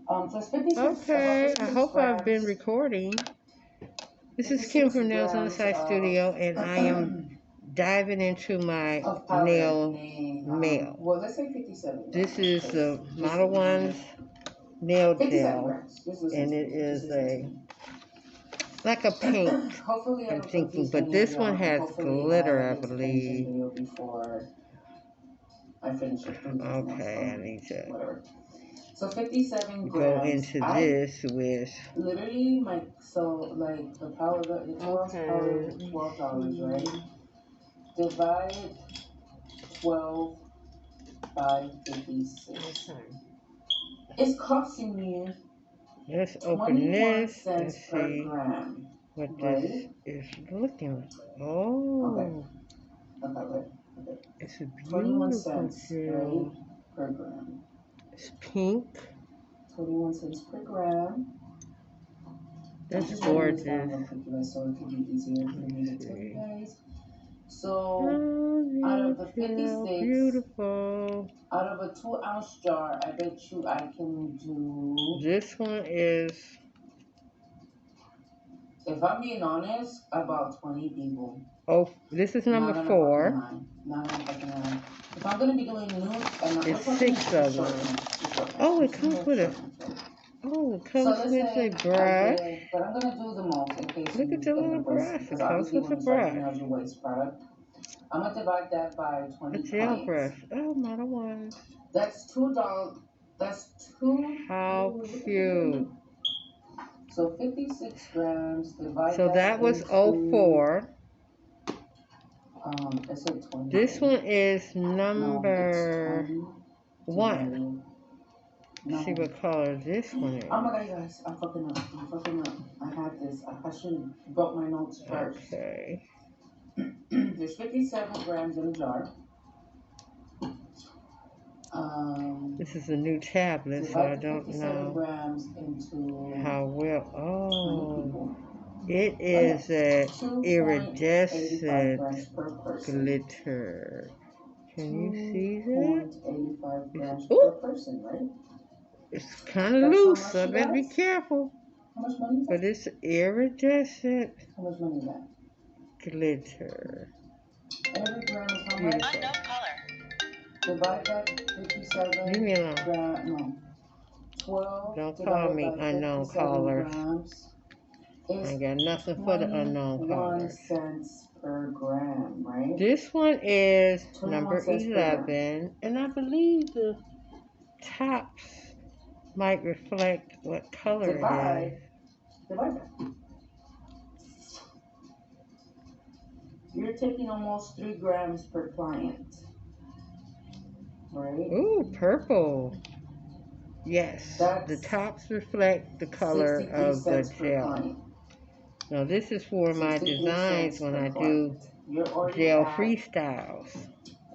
So it's 56, about Okay, I 56 hope I've been grams. recording. This is Kim 56 from Nails on the grams Side Studio, and I am diving into my of powder, nail meaning, mail. well, let's say 57 grams. This is the Model Ones nail 57 gel, grams. Just listen and to it me. Just is listen to a me. like a pink, Hopefully I I'm don't thinking, confuse but any of this one y'all, and has hopefully I glitter, have I the explanation believe. video before I finish it. Please, Okay, I need to whatever. So 57 go grams. into I this with. literally, like the powder, the 2-ounce powder is $12, right? Divide 12 by 56. Okay. It's costing you Let's open 21 this and cents per see gram, what this right? is looking like. Okay, Oh, okay. it's a 21 beautiful cents, right, gel. per gram. It's pink. 21 cents per gram. I'm That's just writing this down gorgeous. real quick, guys, so it could be easier for me to Let's tell you see. guys. So, Oh, out nail of the gel, 56, beautiful. out of a 2-ounce jar, I bet you I can do, This one is, if I'm being honest, about 20 people. oh, this is number Not gonna fucking 4. lie. Not gonna fucking lie. If I'm gonna be doing nudes, and we're It's talking 6 just of short them. nudes, just short nudes. Oh, it Just comes with a, short nudes, right? oh, it So comes let's with a say I brush. did, but I'm gonna do the most in case Look at you the end little up wasting, brush. because It comes obviously with when a you start doing brush. nails, you waste product. I'm gonna divide that by A 20 gel clients. brush. Oh, Model One. That's $2. That's two. How cute. So 56 grams. Divide So that that was into. 04. I said 20. This one is No, it's number 20 1. divided. Let's see No. what color this one is. Oh my god, guys, I'm fucking up. I had this. I should have brought my notes first. Okay. There's 57 grams in a jar. This is a new tablet, so I Divide the don't 57 know grams into how well. 20 Oh, people. it Oh is yeah, a 2.85 iridescent grams per person. glitter. Can you see that? 2.85 grams per Oh, person, right? it's kind of That's how loose, much, so I you better be guys? careful. How much money is But that? it's iridescent How much money is that? glitter. Every gram is how much? Beautiful. Unknown caller. Divide that Leave me 57 alone. gram, no. 12 Don't call divided me by unknown 57 callers. grams I is ain't got nothing for the unknown 21 callers. cents per gram, right? This one is 21 number cents per gram. 11, and I believe the tops might reflect what color it is. Divide that. You're taking almost 3 grams per client, right? Ooh, purple. Yes, the That's tops reflect the color 63 of the cents per gel. client. Now this is for my 63 designs cents when per I client. do You're already gel at, freestyles.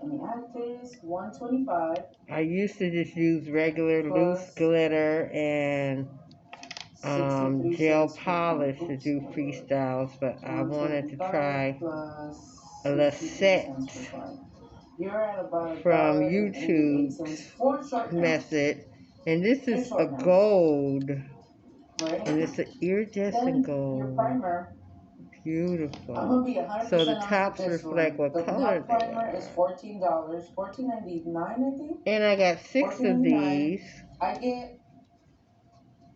let me add this, 125 I used to just use regular loose plus glitter and 63 gel cents per polish client. to Oops, do my bad. freestyles, but I wanted to 125 try plus a 63 Lasette cents per client. You're at about from $1.88 YouTube's for short nails. method, and this Just is a short nails, gold, right? and it's an iridescent Then your gold. primer. I'm Beautiful. gonna be 100% So the honest with tops this reflect one. what The nail color they primer is are. $14, $14.99 I think. And I got 6 of 14.99. these. I get.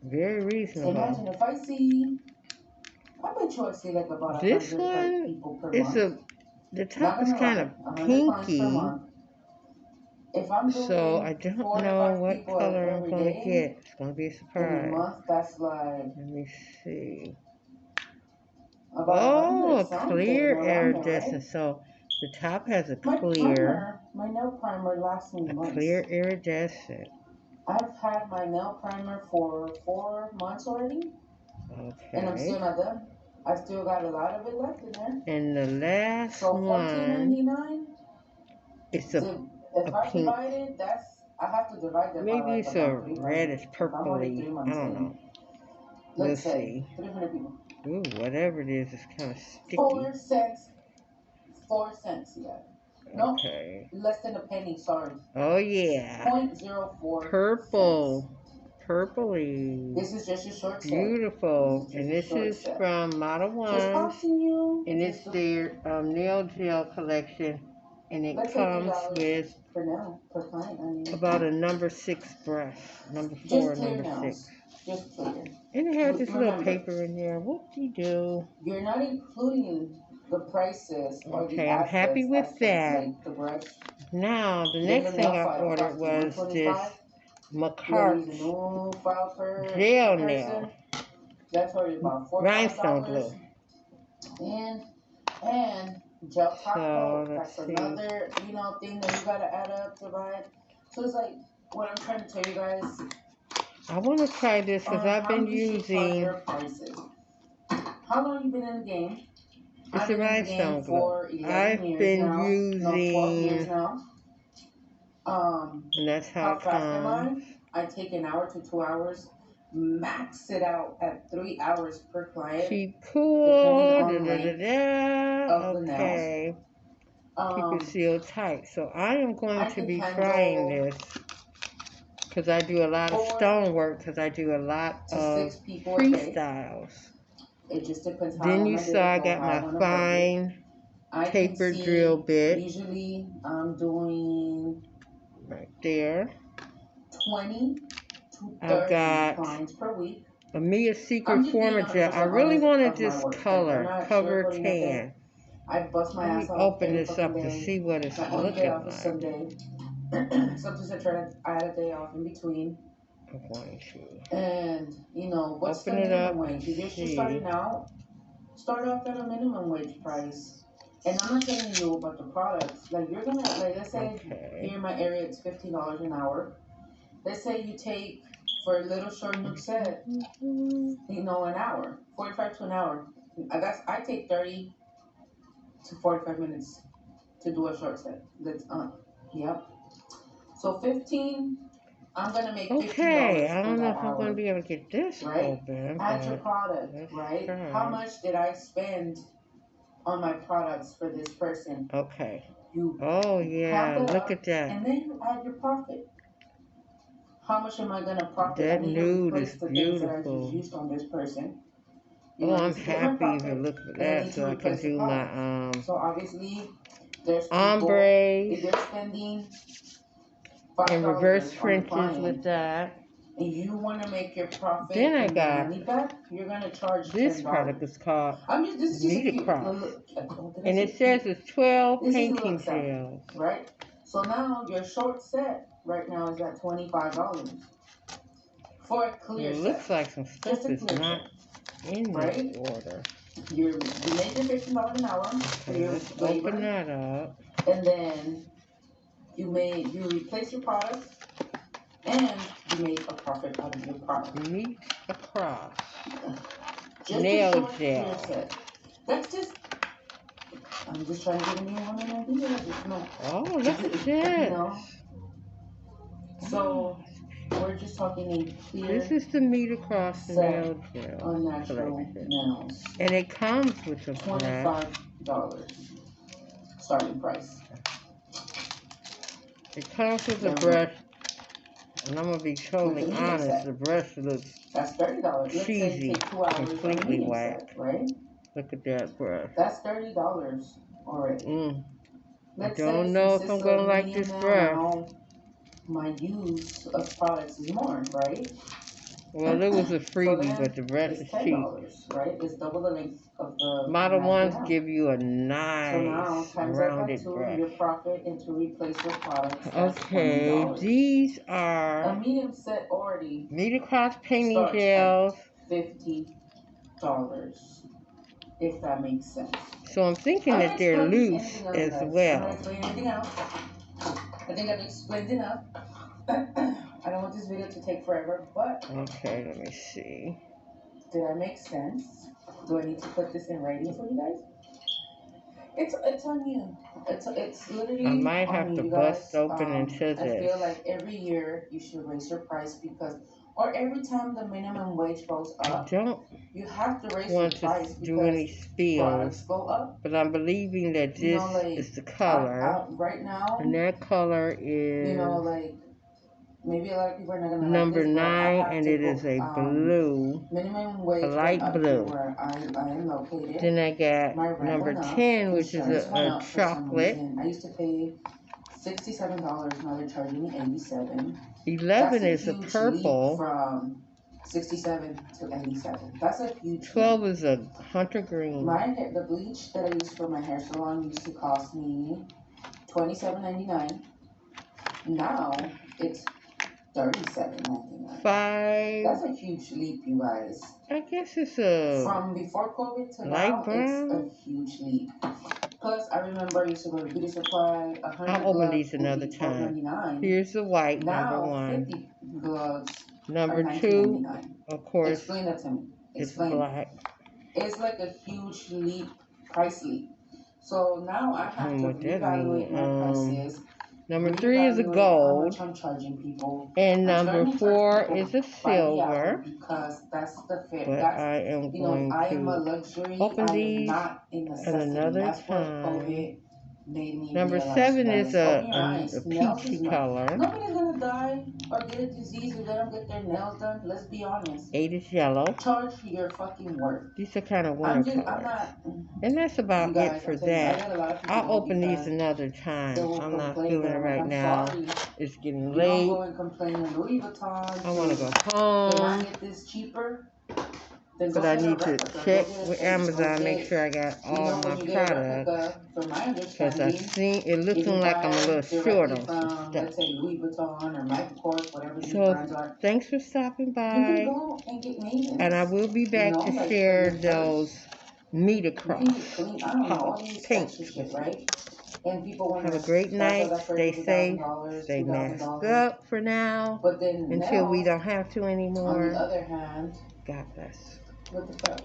Very reasonable. Imagine if I see. I bet you I see like about This 100 like one people per is month. the Not top is gonna kind lie, of 100 clients per pinky. month. If I'm So I doing don't 4 to know 5 what people color I'm every going to day get. It's going to be a in a surprise. month, that's like Let me see. about Oh, 100 a something clear around there, iridescent. right? So the top has a My clear, primer, my nail primer lasts me a months. clear iridescent. I've had my nail primer for 4 months already, and I'm still Okay. not done. I still got a lot of it left in there. And the last So one, $14.99. it's If a I pink. divide it, I have to divide that by Maybe like it's a about 300. reddish If I'm already 3 purpley. I months don't in, know. We'll let's say see. 300 people. Ooh, whatever it is, it's kind of sticky. 4 cents. 4 cents, yeah. No, Okay. less than a penny. Sorry. Oh yeah. 0.04 Purple. cents. purpley. This is just your short set. Beautiful. And This this is from Model Just Ones. costing you. And it's their nail gel collection. And it Let's say comes $3 with per nail, per client. I mean, about a number 6 brush. Number 4 just or clear number nails. 6. Just clear. And it has this little Remember, paper in there. Whoop-de-doo. you're not including the prices or the Okay, I'm happy assets with as that. like the brush. Now, the Then next the thing nail I file ordered costs you was this $125. You're gonna use a Macarte new file per gel person. nail. That's probably about $4 or Rhinestone $5. glue. And gel top So, coat. let's That's see. another, thing that you gotta add up to buy it. So it's like what I'm trying to tell you guys. I want to try this because I've been How you should charge using. your prices. How long you been in the game? It's I've a been in the rhinestone game glue. for 11 I've years been now. No, 12 years using. now. And that's how How it fast am comes. I take an hour to 2 hours, max it out at 3 hours per client. Keep cool. Depending on length of the Okay. Keep it sealed tight. So I am going to be trying this because I do a lot of stonework because I do a lot of freestyles. It just depends how Then long you I did saw it I for, got how I my wanna fine I taper can see, drill bit usually I'm doing right there. 20 to 30 I've got clients per week. a Mia Secret I'm just being Former Gel. 100% I really honest wanted of my this work. Like, I'm color, not cover sugarcoating tan. nothing. I bust my Let me ass off open every this fucking up to day. see what it's My only day looking off is like. Sunday. Sometimes I try to add a day off in between. I'm going to And, what's open the it up minimum and wage? If you're just see. starting out, start off at a minimum wage price. And I'm not telling you about the products. Like, you're gonna, like, let's say here in my area it's $15 an hour. Let's say you take, for a little short nuke set, an hour, 45 to an hour. I take 30 to 45 minutes to do a short set. Yep. So 15, I'm gonna make $15 Okay, I for don't know that if I'm going hour. to be able to get this Right? open. Add your But product, right? try. How much did I spend on my products for this person? Okay. You Oh, yeah, look at that. and then you add your profit. How much am I gonna profit? That I need to nude replace is the things that I beautiful. just used on this person. Oh, I I'm need to get my happy to profit, look at and I that need so to I can replace the do product. my So obviously, there's people, ombres if they're spending and $5 reverse on the Frenches client, with that. and you want to make your profit Then I and your got money back, you're gonna charge this $10. product is called This is just a Meet few. Across. And it says it's 12 This is a painting little sample, gels. right? So now your short set right now is at $25 for a clear It set. looks like some stuff is not in right? this order. You make your $15 an hour for Okay, your let's labor, open that up. and then you replace your product, and you make a profit out of your product. Meet Across. Just Nail a short gel. clear set. That's just. I'm just trying to get anyone an idea. Oh, look at this. So we're just talking a clear. This is the Meet Across the Nail Gel unnatural collection. nails. And it comes with a brush. $25 starting price. It comes with a brush. And I'm going to be totally honest, the brush looks that's $30. cheesy, completely whack. Right? Look at that brush. That's $30 already. I don't know if I'm going to like this brush. My use of products is more, right? Well, it was a freebie, but the brush is cheap. Right? It's double the length of the Model Ones give you a nice rounded brush. Your profit and to replace your products. Okay, these are a medium set already. Meet Across painting gels. $50, if that makes sense. So I'm thinking that they're loose as well. I'm not explaining anything else. I think I've explained enough. I don't want this video to take forever, but okay, let me see. Did I make sense? Do I need to put this in writing for you guys? It's on you. It's literally. I might have to bust open into this. I feel like every year you should raise your price or every time the minimum wage goes up, you have to raise your price do any spills, go up. but I'm believing that this is the color. Right now, and that color is maybe a lot of people are not gonna number like this, 9, and it is a blue, minimum wage a light blue. Where I am located. Then I got number 10, which is a chocolate. I used to pay $67, now they're charging me $87. 11 is a purple. From 67 to 87. That's a huge 12 is a hunter green. The bleach that I use for my hair salon used to cost me $27.99. Now it's $37.99. 5. That's a huge leap, you guys. I guess it's a from before COVID to light now. brown. It's a huge leap. Plus, I remember I used to go to Beauty Supply. I'll open these another time. Here's the white, now, number 1. 50 gloves. Number 2, of course, explain that to me. It's black. It's like a huge leap, price leap. So now I have to reevaluate my prices. Number 3 is a gold. I'm charging people. And number 4 is a silver. Because that's the fit. But I am going to open these at another time. Number 7 is a peachy color. Nobody's gonna die or get a disease if they don't get their nails done. Let's be honest. 8 is yellow. Charge for your fucking work. These are kind of winter colors. And that's about it for that. I'll open these another time. I'm not feeling it right now. It's getting late. I want to go home. Can I get this cheaper? But I need to check with Amazon, make sure I got all my products. Because I see it looking like I'm a little short on some stuff. So, thanks for stopping by. And I will be back to share those meter cross pinks with you. Have a great night. Stay safe. Stay masked up for now. Until we don't have to anymore. God bless. What the fuck?